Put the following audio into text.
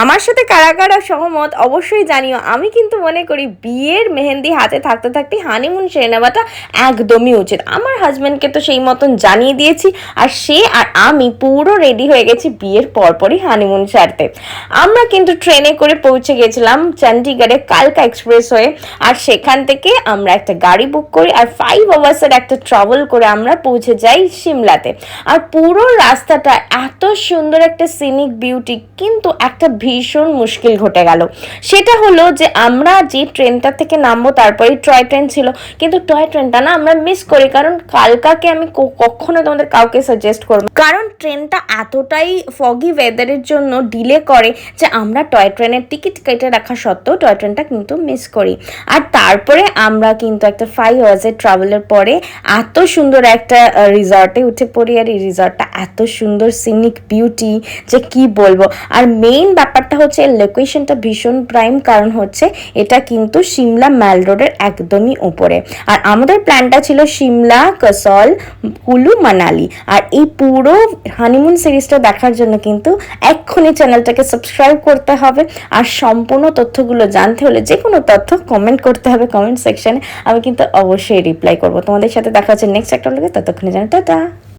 আমার সাথে কারা কারা সহমত অবশ্যই জানিও। আমি কিন্তু মনে করি বিয়ের মেহেন্দি হাতে থাকতে থাকতে হানিমুন সেরে নেওয়াটা একদমই উচিত। আমার হাজব্যান্ডকে তো সেই মতন জানিয়ে দিয়েছি, আর সে আর আমি পুরো রেডি হয়ে গেছি বিয়ের পরপরই হানিমুন সারতে। আমরা কিন্তু ট্রেনে করে পৌঁছে গেছিলাম চণ্ডীগড়ে কালকা এক্সপ্রেস হয়ে, আর সেখান থেকে আমরা একটা গাড়ি বুক করি আর 5 আওয়ার্সের একটা ট্রাভেল করে আমরা পৌঁছে যাই সিমলাতে। আর পুরো রাস্তাটা এত সুন্দর একটা সিনিক বিউটি, কিন্তু একটা ভীষণ মুশকিল ঘটে গেল। সেটা হলো যে আমরা যে ট্রেনটা থেকে নামবো তারপরেই টয় ট্রেন ছিল, কিন্তু টয় ট্রেনটা না আমরা মিস করি। কারণ কালকাকে আমি কখনো তোমাদের কাউকে সাজেস্ট করবো, কারণ ট্রেনটা এতটাই ফগি ওয়েদারের জন্য ডিলে করে যে আমরা টয় ট্রেনের টিকিট কেটে রাখা সত্ত্বেও টয় ট্রেনটা কিন্তু মিস করি। আর তারপরে আমরা কিন্তু একটা 5 আওয়ার্সের ট্রাভেলের পরে এত সুন্দর একটা রিসর্টে উঠে পড়ি। আর এই রিসর্টটা এত সুন্দর সিনিক বিউটি যে কি বলবো। আর মেইন ব্যাপারটা হচ্ছে লোকেশনটা ভীষণ প্রাইম, কারণ হচ্ছে এটা কিন্তু সিমলা ম্যাল রোডের একদমই উপরে। আর আমাদের প্ল্যানটা ছিল সিমলা, কাসল, কুলু, মানালি। আর এই পুরো হানিমুন সিরিজটা দেখার জন্য কিন্তু এক্ষুনি চ্যানেলটাকে সাবস্ক্রাইব করতে হবে। আর সম্পূর্ণ তথ্যগুলো জানতে হলে যে কোনো তথ্য কমেন্ট করতে হবে কমেন্ট সেকশনে। আমি কিন্তু অবশ্যই রিপ্লাই করবো। তোমাদের সাথে দেখা হচ্ছে নেক্সট একটা লোকে, ততক্ষণে জানো টাটা।